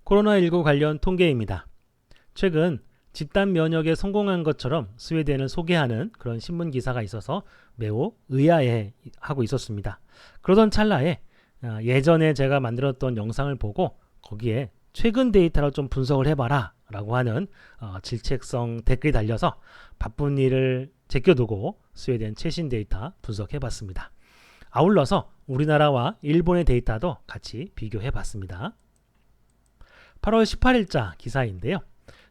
코로나19 관련 통계입니다. 최근 집단 면역에 성공한 것처럼 스웨덴을 소개하는 그런 신문 기사가 있어서 매우 의아해하고 있었습니다. 그러던 찰나에 예전에 제가 만들었던 영상을 보고 거기에 최근 데이터를 좀 분석을 해봐라 라고 하는 질책성 댓글이 달려서 바쁜 일을 제껴두고 스웨덴 최신 데이터 분석해봤습니다. 아울러서 우리나라와 일본의 데이터도 같이 비교해봤습니다. 8월 18일자 기사인데요.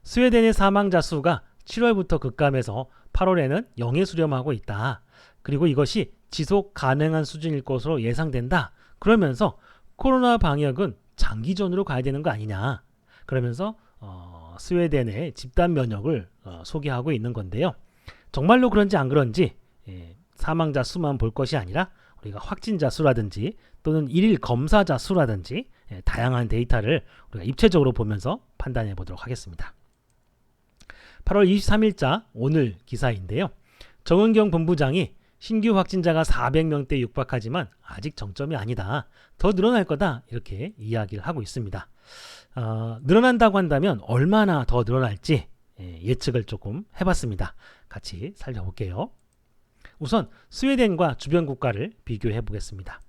스웨덴의 사망자 수가 7월부터 급감해서 8월에는 0에 수렴하고 있다. 그리고 이것이 지속 가능한 수준일 것으로 예상된다. 그러면서 코로나 방역은 장기전으로 가야 되는 거 아니냐. 그러면서 스웨덴의 집단 면역을 소개하고 있는 건데요. 정말로 그런지 안 그런지 사망자 수만 볼 것이 아니라 우리가 확진자 수라든지 또는 일일 검사자 수라든지 다양한 데이터를 우리가 입체적으로 보면서 판단해 보도록 하겠습니다. 8월 23일자 오늘 기사인데요. 정은경 본부장이 신규 확진자가 400명대에 육박하지만 아직 정점이 아니다. 더 늘어날 거다. 이렇게 이야기를 하고 있습니다. 늘어난다고 한다면 얼마나 더 늘어날지 예측을 조금 해봤습니다. 같이 살펴볼게요. 우선 스웨덴과 주변 국가를 비교해 보겠습니다.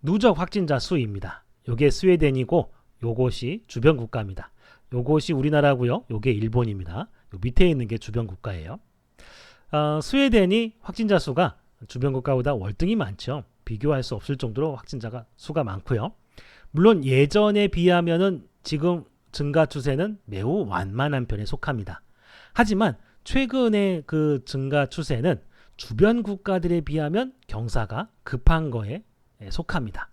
누적 확진자 수입니다. 요게 스웨덴이고 요것이 주변 국가입니다. 요것이 우리나라고요. 요게 일본입니다. 요 밑에 있는 게 주변 국가예요. 스웨덴이 확진자 수가 주변 국가보다 월등히 많죠. 비교할 수 없을 정도로 확진자가 수가 많고요. 물론 예전에 비하면은 지금 증가 추세는 매우 완만한 편에 속합니다. 하지만 최근의 그 증가 추세는 주변 국가들에 비하면 경사가 급한 거에 속합니다.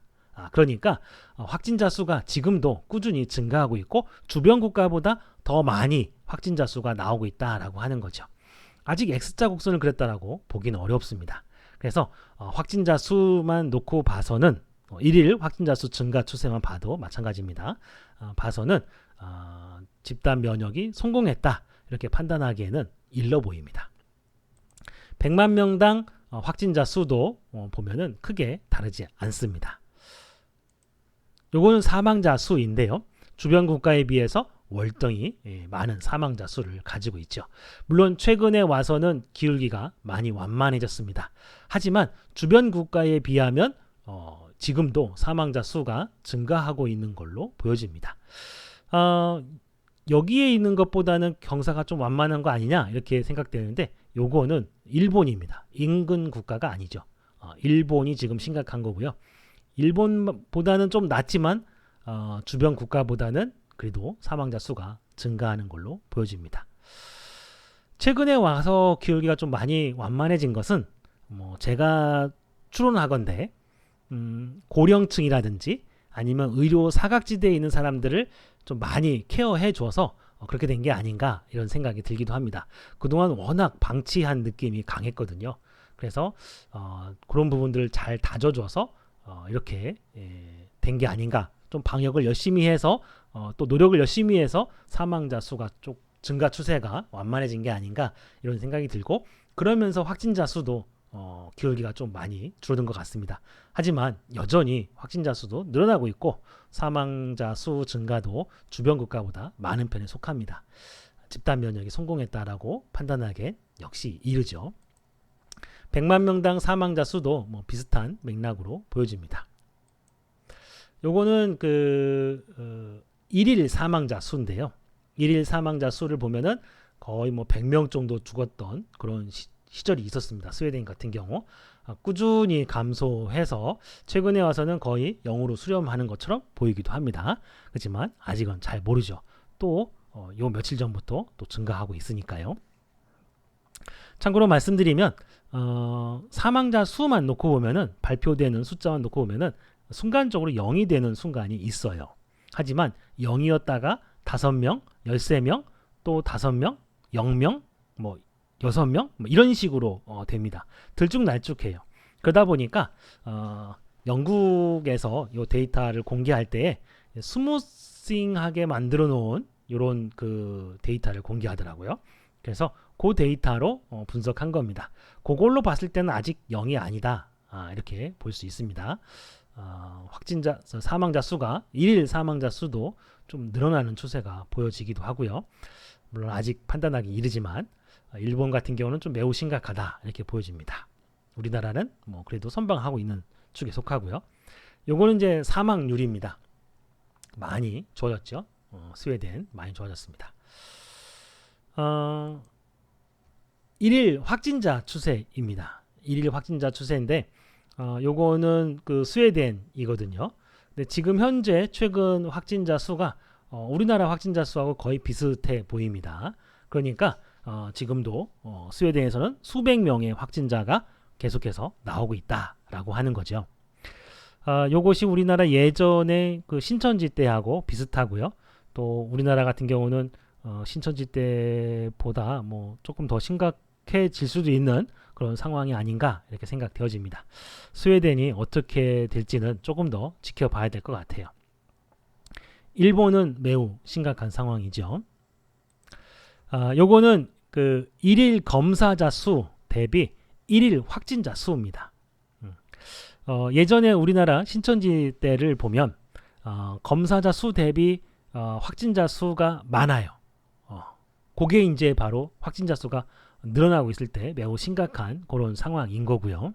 그러니까 확진자 수가 지금도 꾸준히 증가하고 있고 주변 국가보다 더 많이 확진자 수가 나오고 있다라고 하는 거죠. 아직 X자 곡선을 그렸다라고 보기는 어렵습니다. 그래서 확진자 수만 놓고 봐서는 일일 확진자 수 증가 추세만 봐도 마찬가지입니다. 봐서는 집단 면역이 성공했다 이렇게 판단하기에는 일러 보입니다. 100만 명당 확진자 수도 보면은 크게 다르지 않습니다. 요거는 사망자 수인데요. 주변 국가에 비해서 월등히 많은 사망자 수를 가지고 있죠. 물론 최근에 와서는 기울기가 많이 완만해졌습니다. 하지만 주변 국가에 비하면 지금도 사망자 수가 증가하고 있는 걸로 보여집니다. 여기에 있는 것보다는 경사가 좀 완만한 거 아니냐 이렇게 생각되는데 요거는 일본입니다. 인근 국가가 아니죠. 일본이 지금 심각한 거고요. 일본보다는 좀 낫지만 주변 국가보다는 그래도 사망자 수가 증가하는 걸로 보여집니다. 최근에 와서 기울기가 좀 많이 완만해진 것은 제가 추론하건대 고령층이라든지 아니면 의료 사각지대에 있는 사람들을 좀 많이 케어해 줘서 그렇게 된 게 아닌가 이런 생각이 들기도 합니다. 그동안 워낙 방치한 느낌이 강했거든요. 그래서 그런 부분들을 잘 다져줘서 이렇게 된 게 아닌가. 좀 방역을 열심히 해서 또 노력을 열심히 해서 사망자 수가 좀 증가 추세가 완만해진 게 아닌가 이런 생각이 들고 그러면서 확진자 수도 기울기가 좀 많이 줄어든 것 같습니다. 하지만 여전히 확진자 수도 늘어나고 있고 사망자 수 증가도 주변 국가보다 많은 편에 속합니다. 집단 면역이 성공했다라고 판단하기엔 역시 이르죠. 100만 명당 사망자 수도 비슷한 맥락으로 보여집니다. 요거는 일일 사망자 수인데요. 일일 사망자 수를 보면은 거의 100명 정도 죽었던 그런 시절이 있었습니다. 스웨덴 같은 경우 꾸준히 감소해서 최근에 와서는 거의 0으로 수렴하는 것처럼 보이기도 합니다. 그렇지만 아직은 잘 모르죠. 또 요 며칠 전부터 또 증가하고 있으니까요. 참고로 말씀드리면 사망자 수만 놓고 보면은 발표되는 숫자만 놓고 보면은 순간적으로 0이 되는 순간이 있어요. 하지만 0이었다가 5명, 13명, 또 5명, 0명, 6명 이런 식으로 됩니다. 들쭉날쭉해요. 그러다 보니까 영국에서 이 데이터를 공개할 때 스무싱하게 만들어 놓은 이런 그 데이터를 공개하더라고요. 그래서 그 데이터로 분석한 겁니다. 그걸로 봤을 때는 아직 0이 아니다. 이렇게 볼 수 있습니다. 확진자 사망자 수가 일일 사망자 수도 좀 늘어나는 추세가 보여지기도 하고요. 물론 아직 판단하기 이르지만 일본 같은 경우는 좀 매우 심각하다 이렇게 보여집니다. 우리나라는 뭐 그래도 선방하고 있는 축에 속하고요. 요거는 이제 사망률입니다. 많이 좋아졌죠. 스웨덴 많이 좋아졌습니다. 1일 확진자 추세입니다. 1일 확진자 추세인데 요거는 그 스웨덴이거든요. 근데 지금 현재 최근 확진자 수가 우리나라 확진자 수하고 거의 비슷해 보입니다. 그러니까 지금도 스웨덴에서는 수백 명의 확진자가 계속해서 나오고 있다라고 하는 거죠. 요것이 우리나라 예전에 그 신천지 때하고 비슷하고요. 또 우리나라 같은 경우는 신천지 때보다 뭐 조금 더 심각해질 수도 있는 그런 상황이 아닌가 이렇게 생각되어집니다. 스웨덴이 어떻게 될지는 조금 더 지켜봐야 될 것 같아요. 일본은 매우 심각한 상황이죠. 요거는 그 1일 검사자 수 대비 1일 확진자 수입니다. 예전에 우리나라 신천지 때를 보면 검사자 수 대비 확진자 수가 많아요. 그게 이제 바로 확진자 수가 늘어나고 있을 때 매우 심각한 그런 상황인 거고요.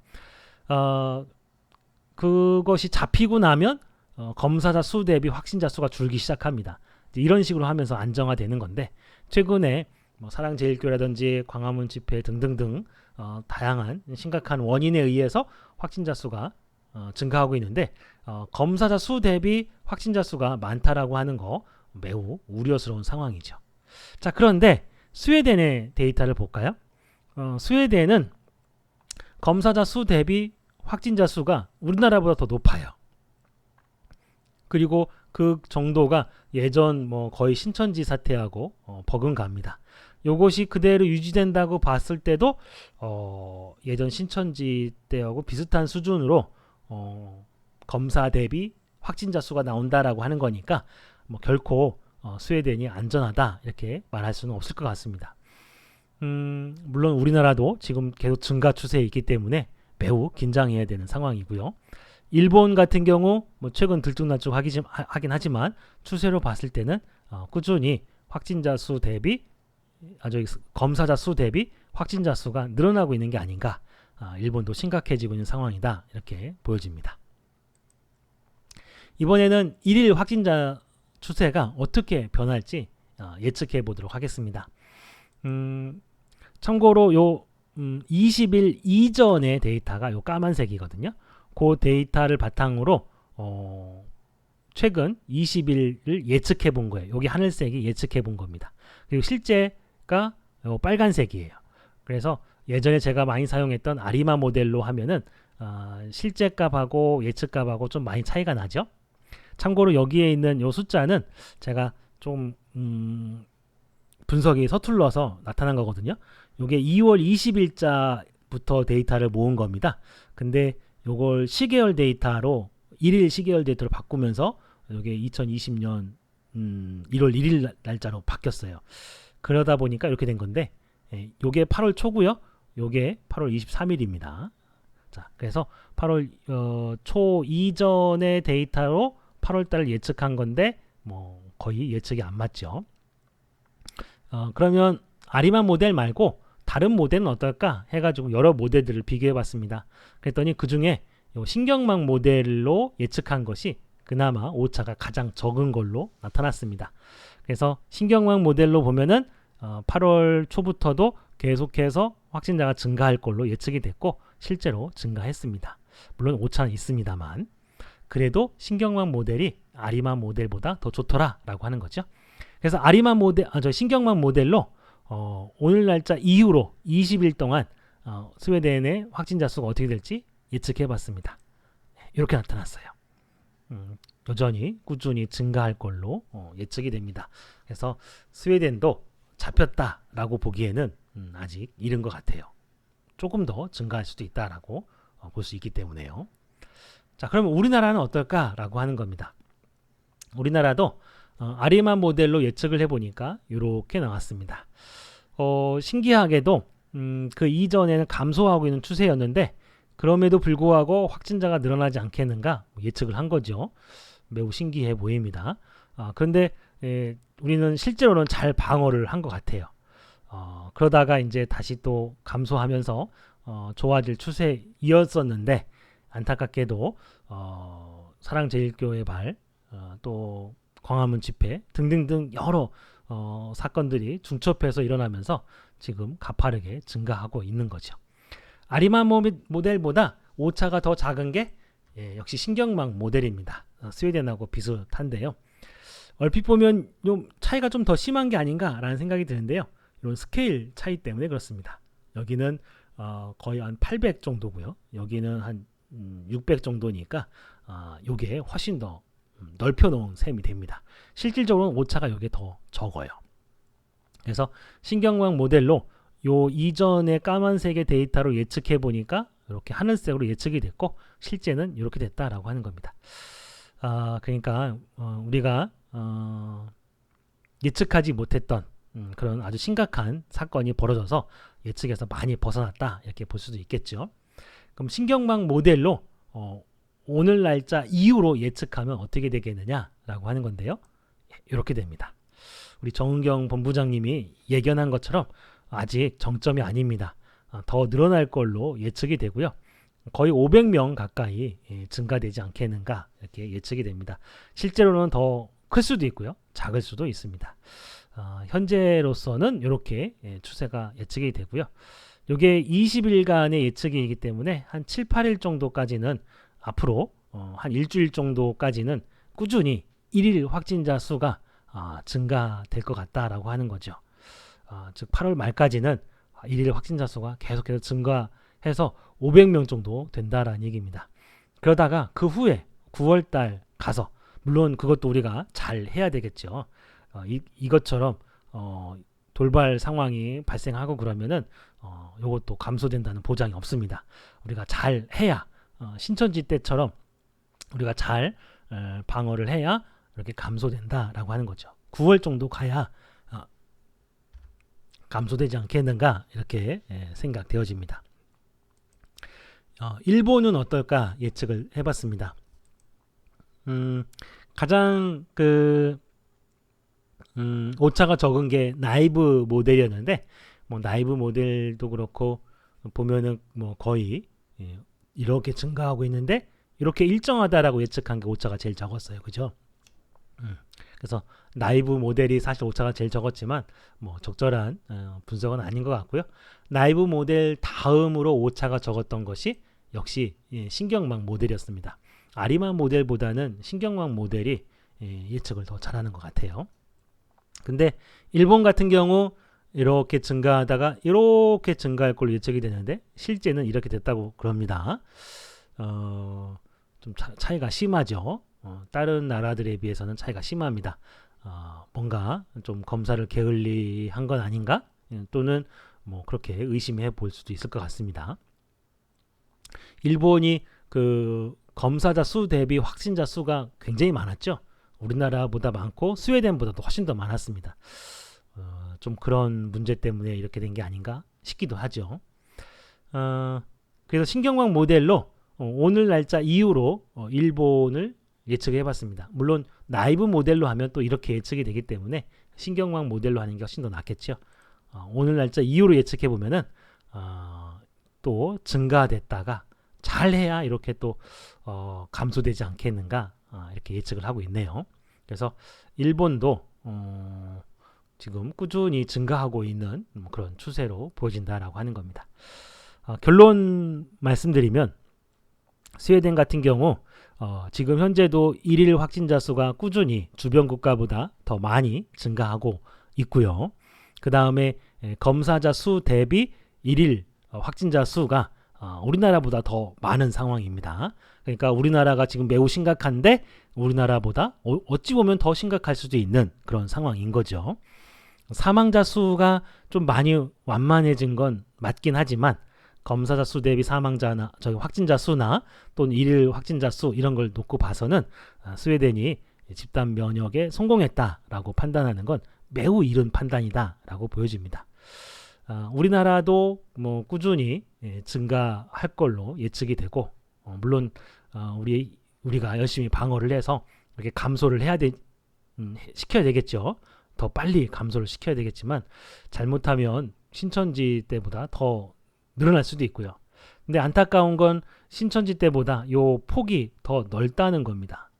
그것이 잡히고 나면 검사자 수 대비 확진자 수가 줄기 시작합니다. 이런 식으로 하면서 안정화되는 건데 최근에 뭐 사랑제일교회라든지 광화문 집회 등등등 다양한 심각한 원인에 의해서 확진자 수가 증가하고 있는데 검사자 수 대비 확진자 수가 많다라고 하는 거 매우 우려스러운 상황이죠. 자, 그런데 스웨덴의 데이터를 볼까요? 스웨덴은 검사자 수 대비 확진자 수가 우리나라보다 더 높아요. 그리고 그 정도가 예전 뭐 거의 신천지 사태하고 버금갑니다. 요것이 그대로 유지된다고 봤을 때도 예전 신천지 때하고 비슷한 수준으로 검사 대비 확진자 수가 나온다라고 하는 거니까 뭐 결코 스웨덴이 안전하다 이렇게 말할 수는 없을 것 같습니다. 물론 우리나라도 지금 계속 증가 추세에 있기 때문에 매우 긴장해야 되는 상황이고요. 일본 같은 경우 뭐 최근 들쭉날쭉 하긴 하지만 추세로 봤을 때는 꾸준히 확진자 수 대비 검사자 수 대비 확진자 수가 늘어나고 있는 게 아닌가. 일본도 심각해지고 있는 상황이다 이렇게 보여집니다. 이번에는 1일 확진자 추세가 어떻게 변할지 예측해 보도록 하겠습니다. 참고로 요 20일 이전의 데이터가 요 까만색이거든요. 그 데이터를 바탕으로 최근 20일을 예측해 본 거예요. 여기 하늘색이 예측해 본 겁니다. 그리고 실제가 요 빨간색이에요. 그래서 예전에 제가 많이 사용했던 아리마 모델로 하면은 실제 값하고 예측 값하고 좀 많이 차이가 나죠. 참고로 여기에 있는 요 숫자는 제가 좀 분석이 서툴러서 나타난 거거든요. 요게 2월 20일자부터 데이터를 모은 겁니다. 근데 요걸 시계열 데이터로 1일 시계열 데이터로 바꾸면서 요게 2020년 1월 1일 날짜로 바뀌었어요. 그러다 보니까 이렇게 된 건데 요게 8월 초고요. 요게 8월 23일입니다. 자, 그래서 8월 초 이전의 데이터로 8월 달을 예측한 건데 뭐 거의 예측이 안 맞죠. 그러면 아리마 모델 말고 다른 모델은 어떨까 해가지고 여러 모델들을 비교해 봤습니다. 그랬더니 그 중에 신경망 모델로 예측한 것이 그나마 오차가 가장 적은 걸로 나타났습니다. 그래서 신경망 모델로 보면은 8월 초부터도 계속해서 확진자가 증가할 걸로 예측이 됐고 실제로 증가했습니다. 물론 오차는 있습니다만 그래도 신경망 모델이 아리마 모델보다 더 좋더라라고 하는 거죠. 그래서 아리마 모델, 신경망 모델로 오늘 날짜 이후로 20일 동안 스웨덴의 확진자 수가 어떻게 될지 예측해봤습니다. 이렇게 나타났어요. 여전히 꾸준히 증가할 걸로 예측이 됩니다. 그래서 스웨덴도 잡혔다라고 보기에는 아직 이른 것 같아요. 조금 더 증가할 수도 있다라고 볼 수 있기 때문에요. 자, 그러면 우리나라는 어떨까라고 하는 겁니다. 우리나라도 아리마 모델로 예측을 해보니까 이렇게 나왔습니다. 신기하게도 그 이전에는 감소하고 있는 추세였는데 그럼에도 불구하고 확진자가 늘어나지 않겠는가 예측을 한 거죠. 매우 신기해 보입니다. 그런데 우리는 실제로는 잘 방어를 한 것 같아요. 그러다가 이제 다시 또 감소하면서 좋아질 추세이었었는데 안타깝게도 사랑제일교회 발, 또 광화문 집회 등등등 여러 사건들이 중첩해서 일어나면서 지금 가파르게 증가하고 있는 거죠. 아리마 모델보다 오차가 더 작은 게 역시 신경망 모델입니다. 스웨덴하고 비슷한데요. 얼핏 보면 좀 차이가 좀 더 심한 게 아닌가라는 생각이 드는데요. 이런 스케일 차이 때문에 그렇습니다. 여기는 거의 한 800 정도고요. 여기는 한 600 정도니까 이게 훨씬 더 넓혀 놓은 셈이 됩니다. 실질적으로는 오차가 이게 더 적어요. 그래서 신경망 모델로 요 이전의 까만색의 데이터로 예측해 보니까 이렇게 하늘색으로 예측이 됐고 실제는 이렇게 됐다라고 하는 겁니다. 그러니까 우리가 예측하지 못했던 그런 아주 심각한 사건이 벌어져서 예측에서 많이 벗어났다 이렇게 볼 수도 있겠죠. 그럼 신경망 모델로 오늘 날짜 이후로 예측하면 어떻게 되겠느냐라고 하는 건데요. 이렇게 됩니다. 우리 정은경 본부장님이 예견한 것처럼 아직 정점이 아닙니다. 더 늘어날 걸로 예측이 되고요. 거의 500명 가까이 증가되지 않겠는가 이렇게 예측이 됩니다. 실제로는 더 클 수도 있고요. 작을 수도 있습니다. 현재로서는 이렇게 추세가 예측이 되고요. 이게 20일간의 예측이기 때문에 한 7, 8일 정도까지는 앞으로 한 일주일 정도까지는 꾸준히 1일 확진자 수가 증가될 것 같다라고 하는 거죠. 즉 8월 말까지는 1일 확진자 수가 계속해서 증가해서 500명 정도 된다라는 얘기입니다. 그러다가 그 후에 9월달 가서 물론 그것도 우리가 잘 해야 되겠죠. 이것처럼 돌발 상황이 발생하고 그러면은 이것도 감소된다는 보장이 없습니다. 우리가 잘 해야 신천지 때처럼 우리가 잘 방어를 해야 이렇게 감소된다라고 하는 거죠. 9월 정도 가야 감소되지 않겠는가 이렇게 생각되어집니다. 일본은 어떨까 예측을 해봤습니다. 가장 오차가 적은 게 나이브 모델이었는데 뭐 나이브 모델도 그렇고 보면은 뭐 거의 이렇게 증가하고 있는데 이렇게 일정하다라고 예측한 게 오차가 제일 적었어요. 그죠? 그래서 나이브 모델이 사실 오차가 제일 적었지만 뭐 적절한 분석은 아닌 것 같고요. 나이브 모델 다음으로 오차가 적었던 것이 역시 신경망 모델이었습니다. 아리마 모델보다는 신경망 모델이 예측을 더 잘하는 것 같아요. 근데 일본 같은 경우 이렇게 증가하다가 이렇게 증가할 걸로 예측이 되는데 실제는 이렇게 됐다고 그럽니다. 좀 차이가 심하죠. 다른 나라들에 비해서는 차이가 심합니다. 뭔가 좀 검사를 게을리한 건 아닌가? 또는 뭐 그렇게 의심해 볼 수도 있을 것 같습니다. 일본이 검사자 수 대비 확진자 수가 굉장히 많았죠. 우리나라보다 많고 스웨덴보다도 훨씬 더 많았습니다. 좀 그런 문제 때문에 이렇게 된 게 아닌가 싶기도 하죠. 그래서 신경망 모델로 오늘 날짜 이후로 일본을 예측해 봤습니다. 물론 나이브 모델로 하면 또 이렇게 예측이 되기 때문에 신경망 모델로 하는 게 훨씬 더 낫겠죠. 오늘 날짜 이후로 예측해 보면은 또 증가됐다가 잘해야 이렇게 또 감소되지 않겠는가 이렇게 예측을 하고 있네요. 그래서 일본도 지금 꾸준히 증가하고 있는 그런 추세로 보여진다라고 하는 겁니다. 결론 말씀드리면 스웨덴 같은 경우 지금 현재도 1일 확진자 수가 꾸준히 주변 국가보다 더 많이 증가하고 있고요. 그 다음에 검사자 수 대비 1일 확진자 수가 우리나라보다 더 많은 상황입니다. 그러니까 우리나라가 지금 매우 심각한데 우리나라보다 어찌 보면 더 심각할 수도 있는 그런 상황인 거죠. 사망자 수가 좀 많이 완만해진 건 맞긴 하지만 검사자 수 대비 사망자나 확진자 수나 또는 일일 확진자 수 이런 걸 놓고 봐서는 스웨덴이 집단 면역에 성공했다라고 판단하는 건 매우 이른 판단이다라고 보여집니다. 우리나라도 뭐 꾸준히 증가할 걸로 예측이 되고 물론 우리가 열심히 방어를 해서 이렇게 감소를 해야 시켜야 되겠죠. 더 빨리 감소를 시켜야 되겠지만 잘못하면 신천지 때보다 더 늘어날 수도 있고요. 근데 안타까운 건 신천지 때보다 요 폭이 더 넓다는 겁니다.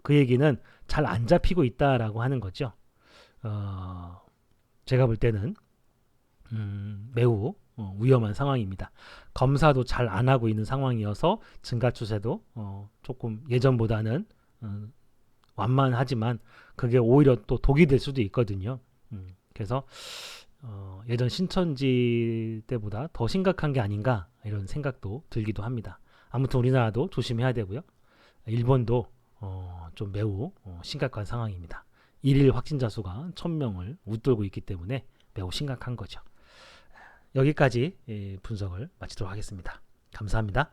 그 얘기는 잘 안 잡히고 있다라고 하는 거죠. 제가 볼 때는 매우 위험한 상황입니다. 검사도 잘 안 하고 있는 상황이어서 증가 추세도 조금 예전보다는 완만하지만 그게 오히려 또 독이 될 수도 있거든요. 그래서 예전 신천지 때보다 더 심각한 게 아닌가 이런 생각도 들기도 합니다. 아무튼 우리나라도 조심해야 되고요. 일본도 좀 매우 심각한 상황입니다. 일일 확진자 수가 1000명을 웃돌고 있기 때문에 매우 심각한 거죠. 여기까지 분석을 마치도록 하겠습니다. 감사합니다.